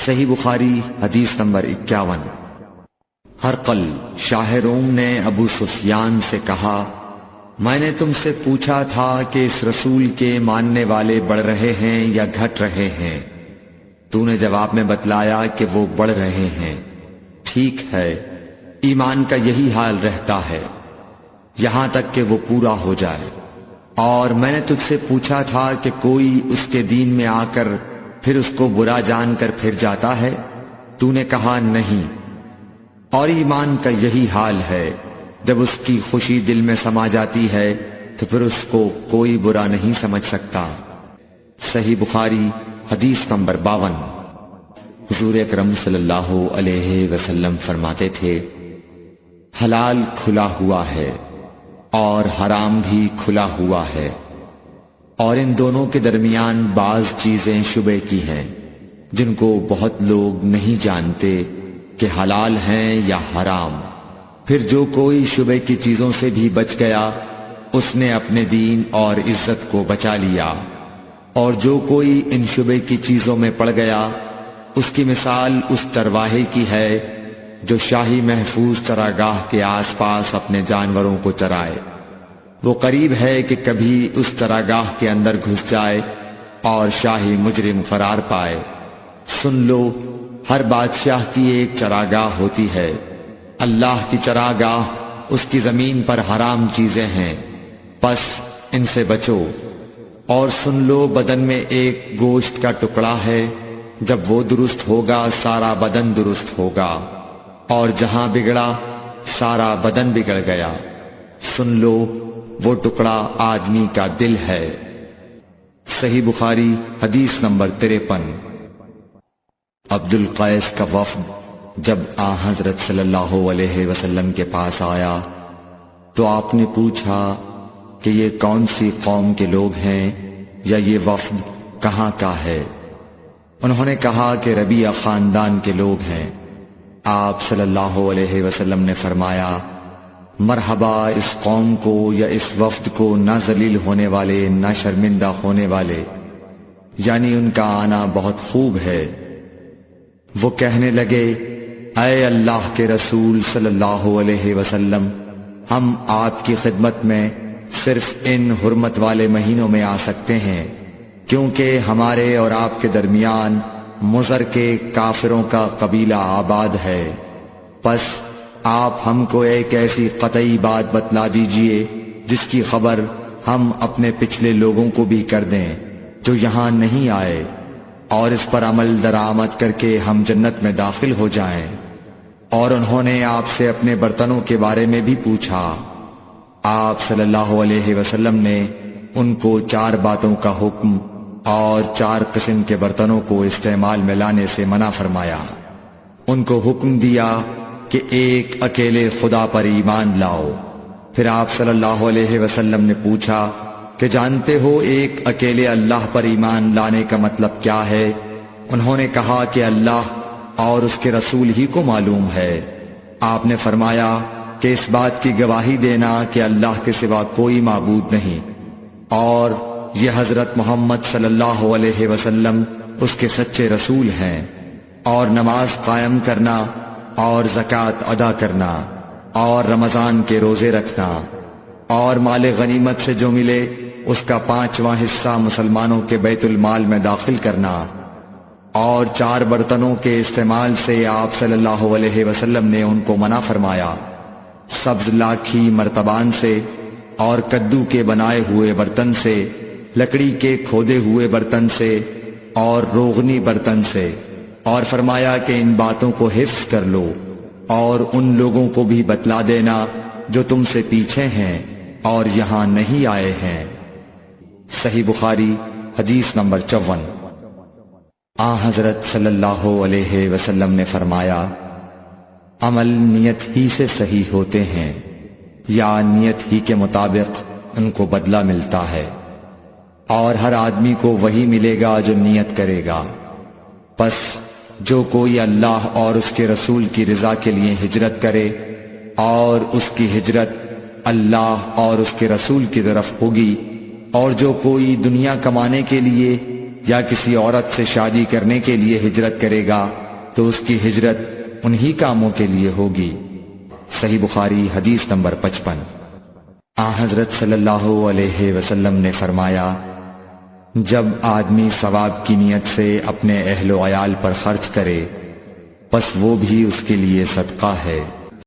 صحیح بخاری حدیث نمبر 51۔ ہرقل شاہ روم نے ابو سفیان سے کہا، میں نے تم سے پوچھا تھا کہ اس رسول کے ماننے والے بڑھ رہے ہیں یا گھٹ رہے ہیں؟ تو نے جواب میں بتلایا کہ وہ بڑھ رہے ہیں۔ ٹھیک ہے، ایمان کا یہی حال رہتا ہے یہاں تک کہ وہ پورا ہو جائے۔ اور میں نے تجھ سے پوچھا تھا کہ کوئی اس کے دین میں آ کر پھر اس کو برا جان کر پھر جاتا ہے؟ تو نے کہا نہیں۔ اور ایمان کا یہی حال ہے، جب اس کی خوشی دل میں سما جاتی ہے تو پھر اس کو کوئی برا نہیں سمجھ سکتا۔ صحیح بخاری حدیث نمبر 52۔ حضور اکرم صلی اللہ علیہ وسلم فرماتے تھے، حلال کھلا ہوا ہے اور حرام بھی کھلا ہوا ہے، اور ان دونوں کے درمیان بعض چیزیں شبہ کی ہیں جن کو بہت لوگ نہیں جانتے کہ حلال ہیں یا حرام۔ پھر جو کوئی شبہ کی چیزوں سے بھی بچ گیا اس نے اپنے دین اور عزت کو بچا لیا، اور جو کوئی ان شبہ کی چیزوں میں پڑ گیا اس کی مثال اس چرواہے کی ہے جو شاہی محفوظ چراگاہ کے آس پاس اپنے جانوروں کو چرائے۔ وہ قریب ہے کہ کبھی اس چراگاہ کے اندر گھس جائے اور شاہی مجرم فرار پائے۔ سن لو، ہر بادشاہ کی ایک چراگاہ ہوتی ہے، اللہ کی چراگاہ اس کی زمین پر حرام چیزیں ہیں، پس ان سے بچو۔ اور سن لو، بدن میں ایک گوشت کا ٹکڑا ہے، جب وہ درست ہوگا سارا بدن درست ہوگا، اور جہاں بگڑا سارا بدن بگڑ گیا۔ سن لو، وہ ٹکڑا آدمی کا دل ہے۔ صحیح بخاری حدیث نمبر 53۔ عبد القیس کا وفد جب حضرت صلی اللہ علیہ وسلم کے پاس آیا تو آپ نے پوچھا کہ یہ کون سی قوم کے لوگ ہیں یا یہ وفد کہاں کا ہے؟ انہوں نے کہا کہ ربیعہ خاندان کے لوگ ہیں۔ آپ صلی اللہ علیہ وسلم نے فرمایا، مرحبا اس قوم کو یا اس وفد کو، نہ ذلیل ہونے والے نہ شرمندہ ہونے والے، یعنی ان کا آنا بہت خوب ہے۔ وہ کہنے لگے، اے اللہ کے رسول صلی اللہ علیہ وسلم، ہم آپ کی خدمت میں صرف ان حرمت والے مہینوں میں آ سکتے ہیں، کیونکہ ہمارے اور آپ کے درمیان مضر کے کافروں کا قبیلہ آباد ہے۔ پس آپ ہم کو ایک ایسی قطعی بات بتلا دیجئے جس کی خبر ہم اپنے پچھلے لوگوں کو بھی کر دیں جو یہاں نہیں آئے، اور اس پر عمل درآمد کر کے ہم جنت میں داخل ہو جائیں۔ اور انہوں نے آپ سے اپنے برتنوں کے بارے میں بھی پوچھا۔ آپ صلی اللہ علیہ وسلم نے ان کو 4 باتوں کا حکم اور 4 قسم کے برتنوں کو استعمال میں لانے سے منع فرمایا۔ ان کو حکم دیا کہ ایک اکیلے خدا پر ایمان لاؤ۔ پھر آپ صلی اللہ علیہ وسلم نے پوچھا کہ جانتے ہو ایک اکیلے اللہ پر ایمان لانے کا مطلب کیا ہے؟ انہوں نے کہا کہ اللہ اور اس کے رسول ہی کو معلوم ہے۔ آپ نے فرمایا کہ اس بات کی گواہی دینا کہ اللہ کے سوا کوئی معبود نہیں، اور یہ حضرت محمد صلی اللہ علیہ وسلم اس کے سچے رسول ہیں، اور نماز قائم کرنا اور زکوٰۃ ادا کرنا اور رمضان کے روزے رکھنا، اور مال غنیمت سے جو ملے اس کا 5واں حصہ مسلمانوں کے بیت المال میں داخل کرنا، اور 4 برتنوں کے استعمال سے آپ صلی اللہ علیہ وسلم نے ان کو منع فرمایا، سبز لاکھی مرتبان سے اور کدو کے بنائے ہوئے برتن سے، لکڑی کے کھودے ہوئے برتن سے اور روغنی برتن سے، اور فرمایا کہ ان باتوں کو حفظ کر لو اور ان لوگوں کو بھی بتلا دینا جو تم سے پیچھے ہیں اور یہاں نہیں آئے ہیں۔ صحیح بخاری حدیث نمبر 54۔ حضرت صلی اللہ علیہ وسلم نے فرمایا، عمل نیت ہی سے صحیح ہوتے ہیں یا نیت ہی کے مطابق ان کو بدلہ ملتا ہے، اور ہر آدمی کو وہی ملے گا جو نیت کرے گا۔ پس جو کوئی اللہ اور اس کے رسول کی رضا کے لیے ہجرت کرے اور اس کی ہجرت اللہ اور اس کے رسول کی طرف ہوگی، اور جو کوئی دنیا کمانے کے لیے یا کسی عورت سے شادی کرنے کے لیے ہجرت کرے گا تو اس کی ہجرت انہی کاموں کے لیے ہوگی۔ صحیح بخاری حدیث نمبر 55۔ حضرت صلی اللہ علیہ وسلم نے فرمایا، جب آدمی ثواب کی نیت سے اپنے اہل و عیال پر خرچ کرے پس وہ بھی اس کے لیے صدقہ ہے۔